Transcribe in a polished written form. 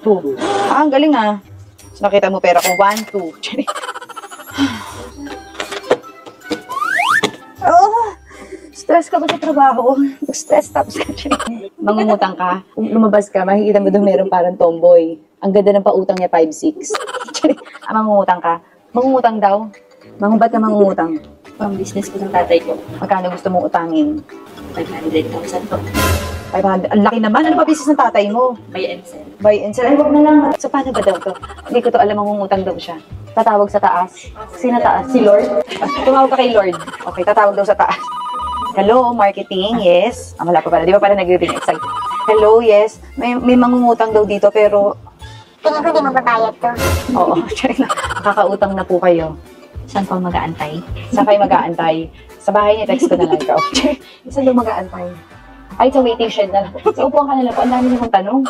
2. Ah, ang galing ah. So, nakita mo pera ko, 1, 2. Oh, stress ka ba sa trabaho? Stress tapos ka. Mangungutang ka. Kung lumabas ka, makikita mo doon meron parang tomboy. Ang ganda ng pautang niya, 5'6". Mangungutang ka. Mangungutang daw. Ba't ka mangungutang? Pang business ko ng tatay ko. Magkano gusto mong utangin? 500,000 po. 500. Ang laki naman. Ano ba business ng tatay mo? Buy and sell. Buy and sell. Ay, wag na lang. So, paano ba daw to? Hindi ko to alam, mangungutang daw siya. Tatawag sa taas. Sino taas? Si Lord? Tumawag ka kay Lord. Okay, tatawag daw sa taas. Hello, marketing, yes. Ah, wala pa pala. Di ba pala nag-ring excite? Hello, yes. May mangungutang daw dito, pero... Tingin ko di mo babayad to. Oo, nakakautang na po kayo. Saan po mag-aantay? Saan kayo mag-aantay? Sa bahay niya, text ko na lang ikaw. Saan daw mag-aantay? Ay, sa waiting shed na lang. So, upuan ka na lang po. Ang dami namang tanong.